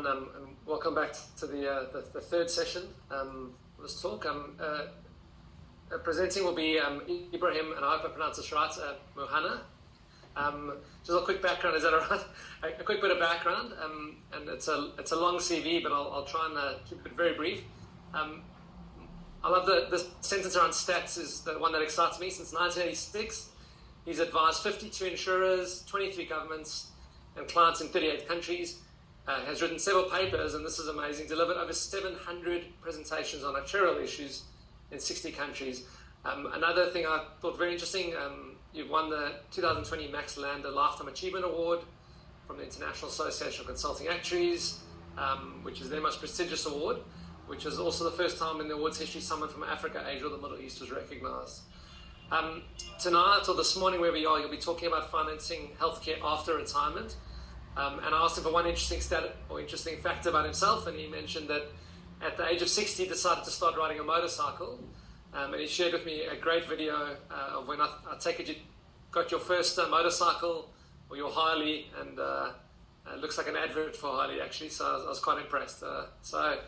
everyone, and welcome back to the third session of this talk. Presenting will be Ibrahim, and I hope I pronounce this right, Muhanna. Just a quick background, is that all right? A quick bit of background, and it's a long CV, but I'll try and keep it very brief. I love the sentence around stats is the one that excites me. Since 1986, he's advised 52 insurers, 23 governments, and clients in 38 countries. Has written several papers, and this is amazing, delivered over 700 presentations on actuarial issues in 60 countries. Another thing I thought very interesting, you've won the 2020 Max Lander Lifetime Achievement Award from the International Association of Consulting Actuaries, which is their most prestigious award, which is also the first time in the awards history someone from Africa, Asia, or the Middle East was recognized. Tonight, or this morning, wherever you are, you'll be talking about financing healthcare after retirement. And I asked him for one interesting stat or interesting fact about himself, and he mentioned that at the age of 60 he decided to start riding a motorcycle. And he shared with me a great video of when I take it you got your first motorcycle or your Harley, and it looks like an advert for Harley actually, so I was quite impressed. So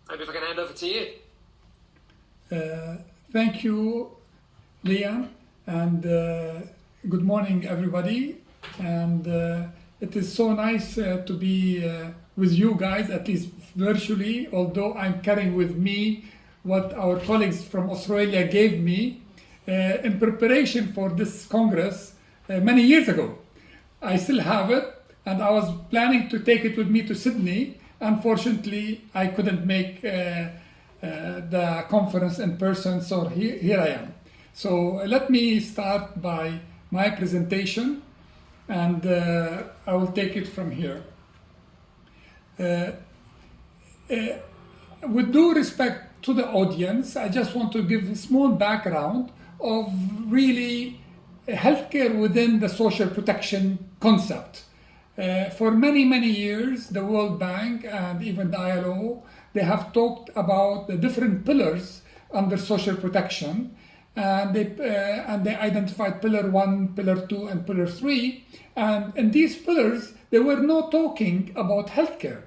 maybe if I can hand over to you. Thank you, Liam, and good morning everybody, and it is so nice to be with you guys, at least virtually, although I'm carrying with me what our colleagues from Australia gave me in preparation for this Congress many years ago. I still have it, and I was planning to take it with me to Sydney. Unfortunately, I couldn't make the conference in person, so here I am. So let me start by my presentation, and I will take it from here. With due respect to the audience, I just want to give a small background of really healthcare within the social protection concept. For many, many years, the World Bank and even the ILO, they have talked about the different pillars under social protection, and they identified pillar 1, pillar 2, and pillar 3. And in these pillars, they were not talking about healthcare.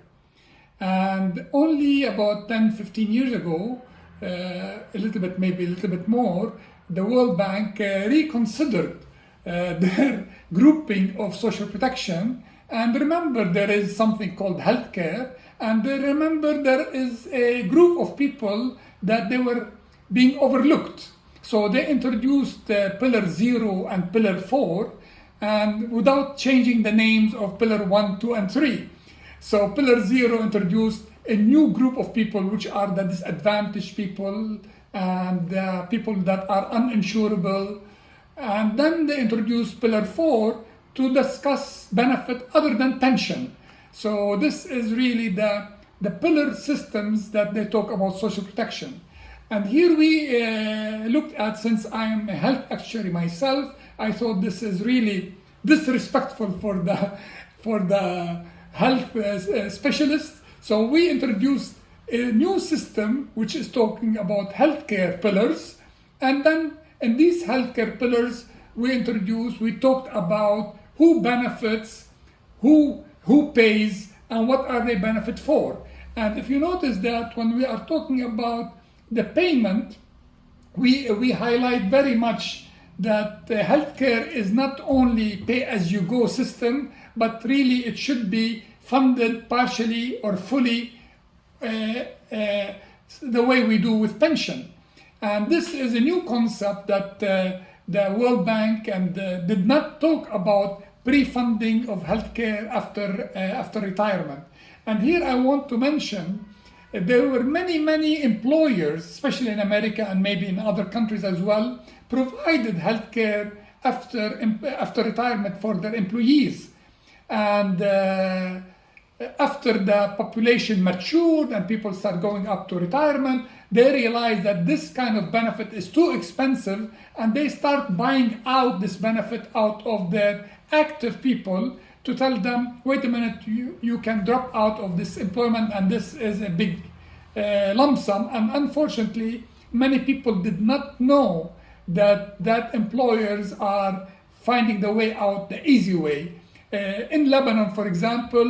And only about 10-15 years ago, maybe a little bit more, the World Bank reconsidered their grouping of social protection. And remember, there is something called healthcare, and they remember there is a group of people that they were being overlooked. So they introduced pillar 0 and pillar 4, and without changing the names of pillar 1, 2, and 3. So pillar 0 introduced a new group of people, which are the disadvantaged people and people that are uninsurable. And then they introduced pillar 4 to discuss benefit other than pension. So this is really the pillar systems that they talk about social protection. And here we looked at, since I'm a health actuary myself, I thought this is really disrespectful for the health specialists. So we introduced a new system which is talking about healthcare pillars. And then in these healthcare pillars, we talked about who benefits, who pays, and what are they benefit for. And if you notice that when we are talking about the payment, we highlight very much that healthcare is not only pay-as-you-go system, but really it should be funded partially or fully the way we do with pension. And this is a new concept that the World Bank did not talk about pre-funding of healthcare after retirement. And here I want to mention there were many employers, especially in America and maybe in other countries as well, provided healthcare after retirement for their employees. And after the population matured and people start going up to retirement, they realize that this kind of benefit is too expensive, and they start buying out this benefit out of their active people to tell them, wait a minute, you can drop out of this employment, and this is a big lump sum. And unfortunately, many people did not know that employers are finding the way out the easy way. In Lebanon, for example,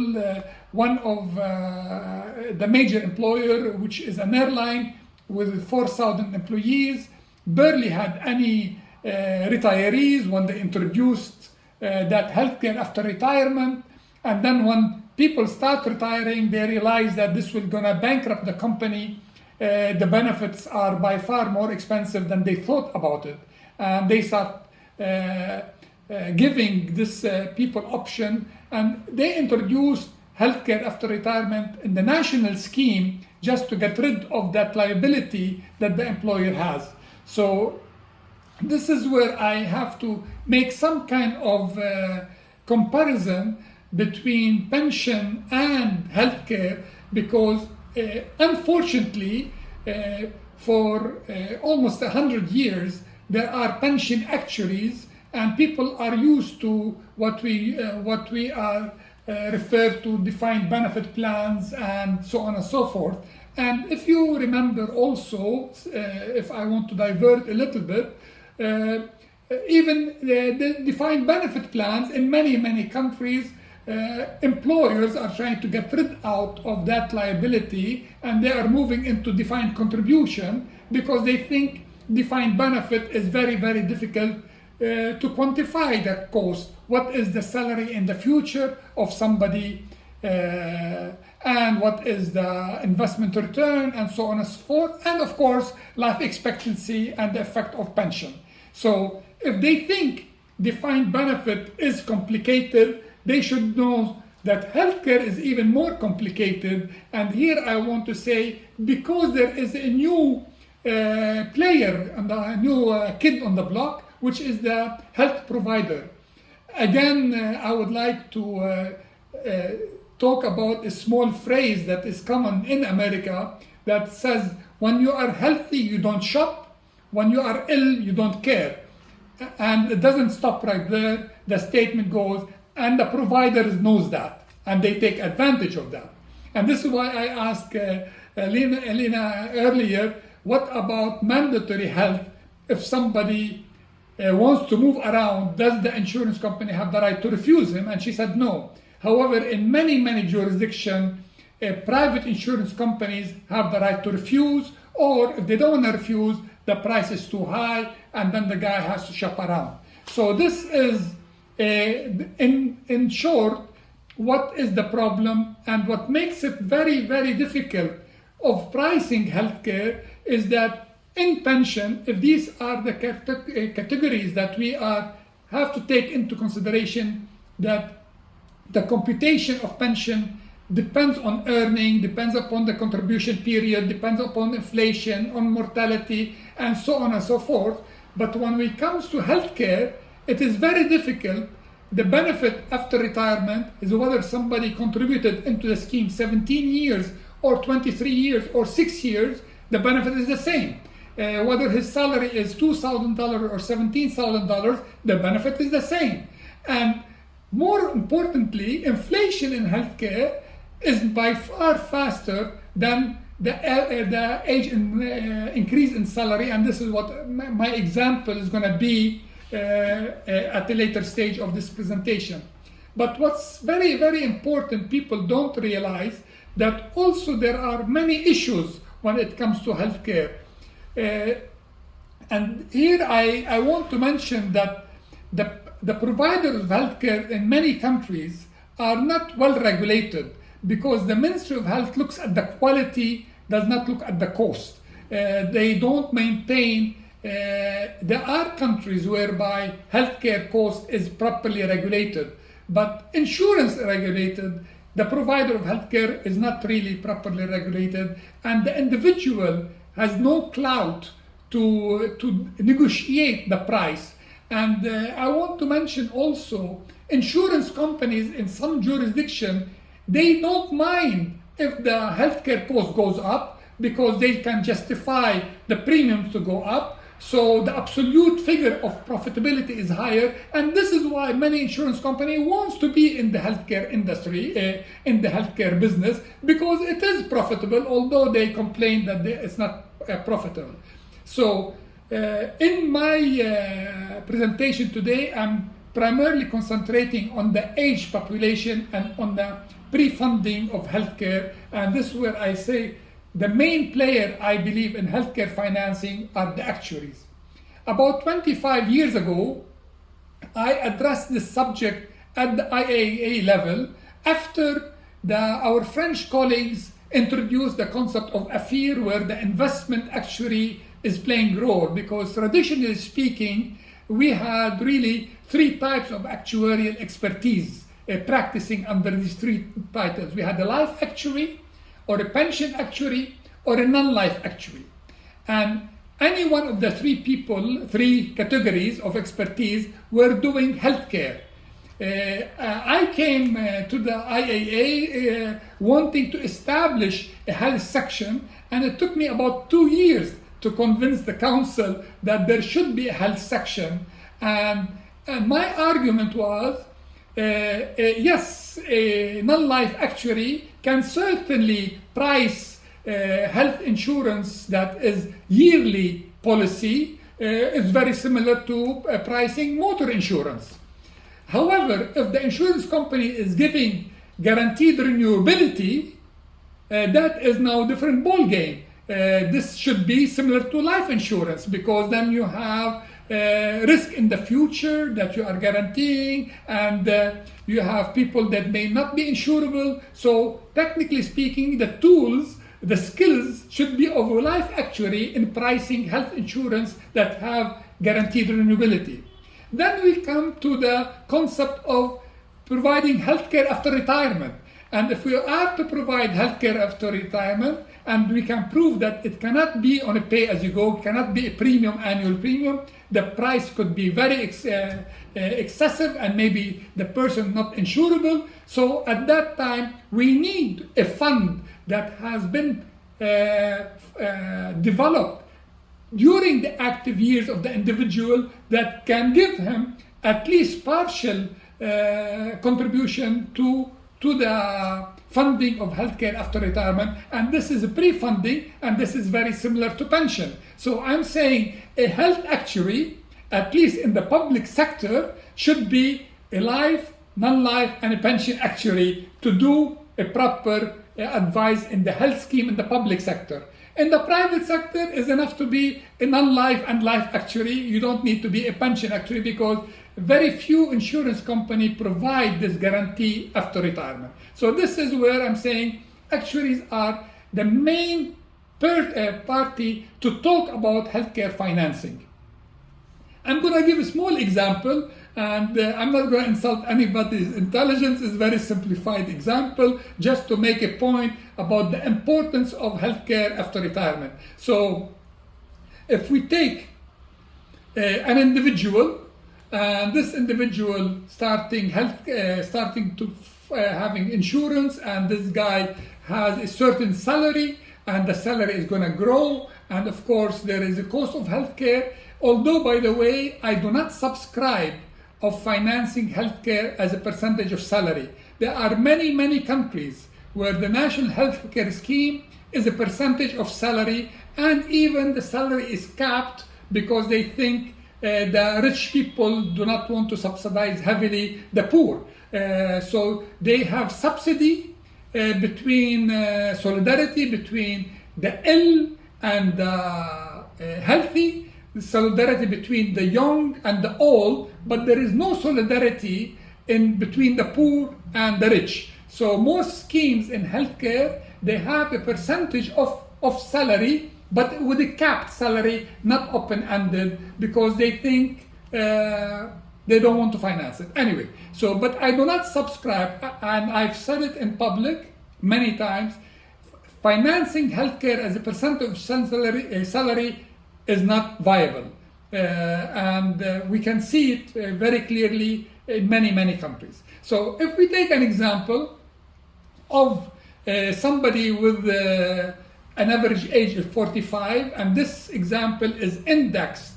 one of the major employer, which is an airline with 4,000 employees, barely had any retirees when they introduced that healthcare after retirement. And then when people start retiring, they realize that this will gonna bankrupt the company. The benefits are by far more expensive than they thought about it. And they start giving this people option, and they introduced healthcare after retirement in the national scheme just to get rid of that liability that the employer has. So this is where I have to make some kind of comparison between pension and healthcare, because unfortunately for almost 100 years there are pension actuaries, and people are used to what we are referred to defined benefit plans and so on and so forth. And if you remember also, if I want to divert a little bit, even the defined benefit plans in many countries, employers are trying to get rid out of that liability, and they are moving into defined contribution because they think defined benefit is very difficult to quantify that cost. What is the salary in the future of somebody, and what is the investment return, and so on and so forth, and of course life expectancy and the effect of pension. So if they think defined benefit is complicated, they should know that healthcare is even more complicated. And here I want to say, because there is a new player and a new kid on the block, which is the health provider. Again, I would like to talk about a small phrase that is common in America that says, when you are healthy, you don't shop. When you are ill, you don't care. And it doesn't stop right there. The statement goes, and the providers knows that, and they take advantage of that. And this is why I asked Elena earlier, what about mandatory health? If somebody wants to move around, does the insurance company have the right to refuse him? And she said no. However, in many jurisdictions, private insurance companies have the right to refuse, or if they don't want to refuse, the price is too high, and then the guy has to shop around. So this is, in short, what is the problem, and what makes it very difficult of pricing healthcare is that in pension, if these are the categories that we have to take into consideration, that the computation of pension depends on earning, depends upon the contribution period, depends upon inflation, on mortality, and so on and so forth. But when it comes to healthcare, it is very difficult. The benefit after retirement is whether somebody contributed into the scheme 17 years or 23 years or 6 years, the benefit is the same. Whether his salary is $2,000 or $17,000, the benefit is the same. And more importantly, inflation in healthcare is by far faster than the age increase in salary, and this is what my example is going to be at a later stage of this presentation. But what's very important, people don't realize that also there are many issues when it comes to healthcare. And here I want to mention that the providers of healthcare in many countries are not well regulated, because the Ministry of Health looks at the quality, does not look at the cost. They don't maintain. There are countries whereby healthcare cost is properly regulated, but insurance regulated. The provider of healthcare is not really properly regulated, and the individual has no clout to negotiate the price. And I want to mention also, insurance companies in some jurisdiction, they don't mind if the healthcare cost goes up, because they can justify the premiums to go up. So the absolute figure of profitability is higher, and this is why many insurance company wants to be in the healthcare industry, in the healthcare business, because it is profitable, although they complain that it's not profitable. So in my presentation today, I'm primarily concentrating on the aged population and on the pre-funding of healthcare. And this is where I say the main player, I believe, in healthcare financing are the actuaries. About 25 years ago, I addressed this subject at the IAA level after our French colleagues introduced the concept of AFIR, where the investment actuary is playing a role, because traditionally speaking, we had really three types of actuarial expertise practicing under these three titles. We had a life actuary, or a pension actuary, or a non-life actuary. And any one of the three categories of expertise were doing healthcare. I came to the IAA wanting to establish a health section, and it took me about 2 years to convince the council that there should be a health section. And my argument was, yes, a non-life actuary can certainly price health insurance that is yearly policy. Is very similar to pricing motor insurance. However, if the insurance company is giving guaranteed renewability, that is now a different ball game. This should be similar to life insurance, because then you have risk in the future that you are guaranteeing, and you have people that may not be insurable. So technically speaking, the tools, the skills should be of a life actuary in pricing health insurance that have guaranteed renewability. Then we come to the concept of providing healthcare after retirement. And if we are to provide healthcare after retirement, and we can prove that it cannot be on a pay-as-you-go, cannot be a premium, annual premium, the price could be very excessive, and maybe the person not insurable. So at that time, we need a fund that has been developed during the active years of the individual that can give him at least partial contribution to the funding of healthcare after retirement. And this is a pre-funding, and this is very similar to pension. So I'm saying a health actuary, at least in the public sector, should be a life, non-life, and a pension actuary to do a proper advice in the health scheme in the public sector. In the private sector, it's enough to be a non-life and life actuary. You don't need to be a pension actuary, because very few insurance companies provide this guarantee after retirement. So this is where I'm saying actuaries are the main party to talk about healthcare financing. I'm going to give a small example, and I'm not going to insult anybody's intelligence. It's a very simplified example just to make a point about the importance of healthcare after retirement. So if we take an individual, and this individual starting to having insurance, and this guy has a certain salary, and the salary is going to grow, and of course there is a cost of healthcare. Although, by the way, I do not subscribe of financing healthcare as a percentage of salary. There are many countries where the national healthcare scheme is a percentage of salary, and even the salary is capped because they think the rich people do not want to subsidize heavily the poor. So they have subsidy between solidarity between the ill and the healthy, solidarity between the young and the old, but there is no solidarity in between the poor and the rich. So most schemes in healthcare, they have a percentage of salary, but with a capped salary, not open-ended, because they think they don't want to finance it. Anyway, so, but I do not subscribe, and I've said it in public many times, financing healthcare as a percent of salary is not viable. And we can see it very clearly in many countries. So if we take an example of somebody with an average age of 45, and this example is indexed,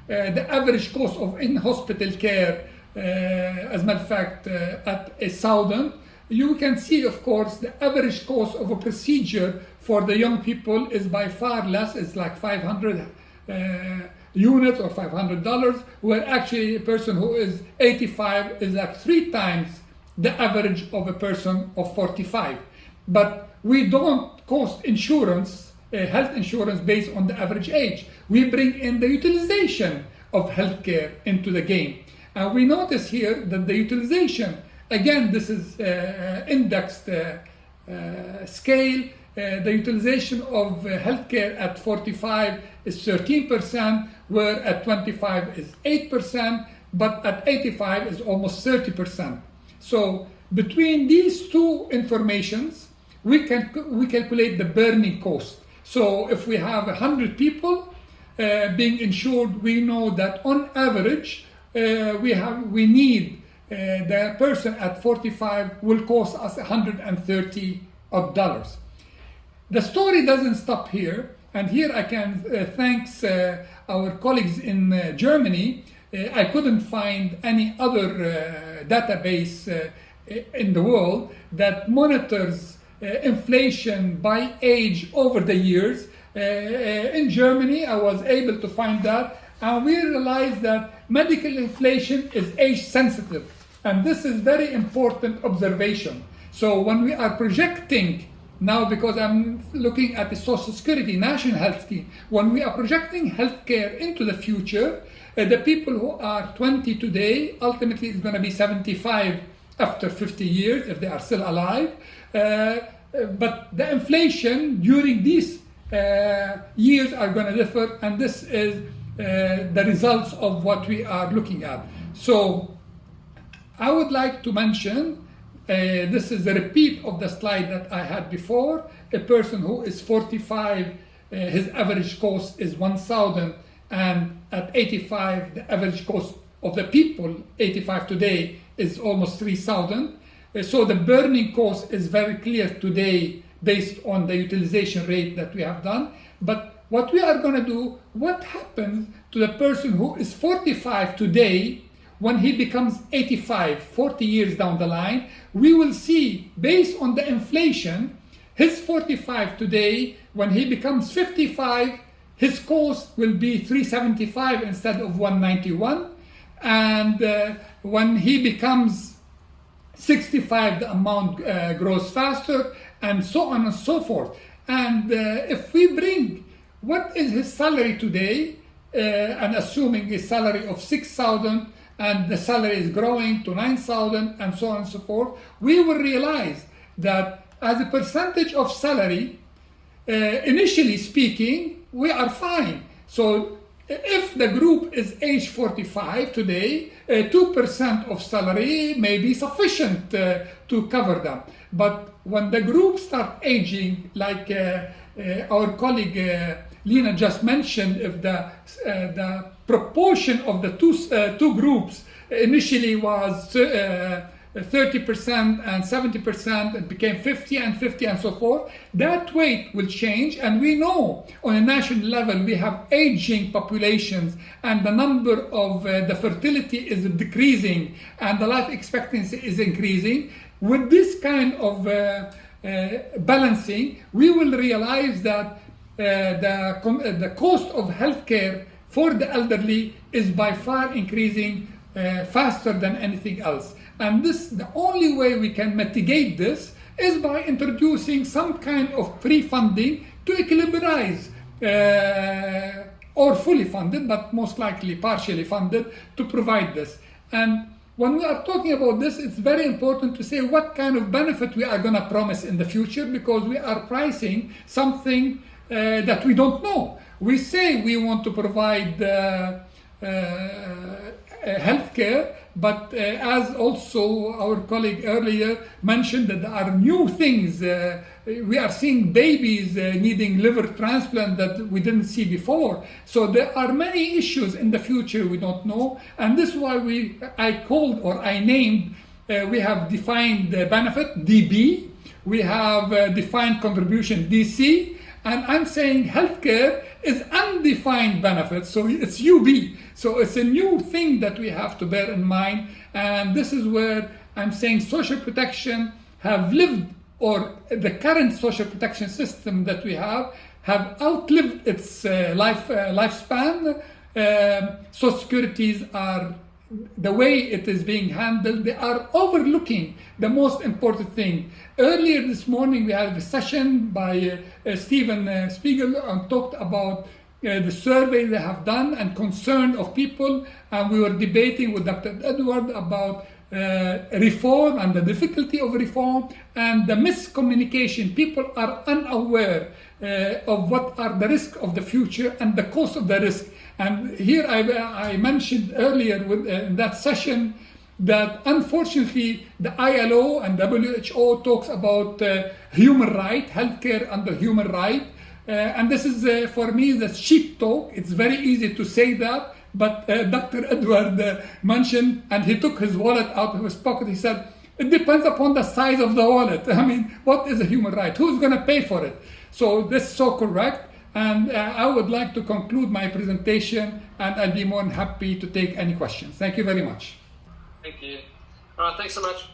the average cost of in-hospital care, as a matter of fact, at 1,000, you can see, of course, the average cost of a procedure for the young people is by far less. It's like $500 units or $500, where actually a person who is 85 is like 3 times the average of a person of 45. But we don't cost insurance, health insurance based on the average age. We bring in the utilization of healthcare into the game. And we notice here that the utilization, again, this is indexed scale. The utilization of healthcare at 45 is 13%, where at 25 is 8%, but at 85 is almost 30%. So between these two informations, we calculate the burning cost. So if we have 100 people being insured, we know that on average we need the person at 45 will cost us $130 odd. The story doesn't stop here, and here I can thank our colleagues in Germany. I couldn't find any other database in the world that monitors inflation by age over the years. In Germany, I was able to find that, and we realized that medical inflation is age sensitive, and this is very important observation. So when we are projecting now, because I'm looking at the Social Security National Health Scheme, when we are projecting healthcare into the future, the people who are 20 today ultimately is going to be 75 after 50 years if they are still alive. But the inflation during these years are going to differ, and this is the results of what we are looking at. So I would like to mention, this is a repeat of the slide that I had before. A person who is 45, his average cost is 1,000, and at 85, the average cost of the people 85 today is almost 3,000. So the burning cost is very clear today based on the utilization rate that we have done. But what we are going to do, what happens to the person who is 45 today when he becomes 85, 40 years down the line? We will see, based on the inflation, his 45 today, when he becomes 55, his cost will be 375 instead of 191. And when he becomes 65, the amount grows faster, and so on and so forth. And if we bring what is his salary today, and assuming a salary of 6,000, and the salary is growing to 9,000, and so on and so forth, we will realize that as a percentage of salary, initially speaking, we are fine. So if the group is age 45 today, 2% of salary may be sufficient to cover them. But when the group start aging, like our colleague Lena just mentioned, if the proportion of the two groups initially was 30% and 70%, it became 50 and 50 and so forth, that weight will change. And we know on a national level we have aging populations, and the number of the fertility is decreasing and the life expectancy is increasing. With this kind of balancing, we will realize that the cost of healthcare for the elderly is by far increasing faster than anything else. And this, the only way we can mitigate this is by introducing some kind of pre-funding to equilibrize, or fully funded, but most likely partially funded, to provide this. And when we are talking about this, it's very important to say what kind of benefit we are going to promise in the future, because we are pricing something that we don't know. We say we want to provide healthcare, but as also our colleague earlier mentioned, that there are new things. We are seeing babies needing liver transplant that we didn't see before. So there are many issues in the future we don't know, and this is why I named, we have defined benefit, DB, we have defined contribution, DC, and I'm saying healthcare is undefined benefit, so it's UB. So it's a new thing that we have to bear in mind, and this is where I'm saying social protection have lived, or the current social protection system that we have outlived its lifespan. Social securities are, the way it is being handled, they are overlooking the most important thing. Earlier this morning, we had a session by Steven Spiegel and talked about the survey they have done and concern of people, and we were debating with Dr. Edward about reform and the difficulty of reform and the miscommunication. People are unaware of what are the risks of the future and the cost of the risk. And here I mentioned earlier in that session that unfortunately the ILO and WHO talks about human right, healthcare under human right. And this is for me the cheap talk. It's very easy to say that, but Dr. Edward mentioned, and he took his wallet out of his pocket. He said, it depends upon the size of the wallet. I mean, what is a human right? Who's going to pay for it? So this is so correct. And I would like to conclude my presentation, and I'll be more than happy to take any questions. Thank you very much. Thank you. All right, thanks so much.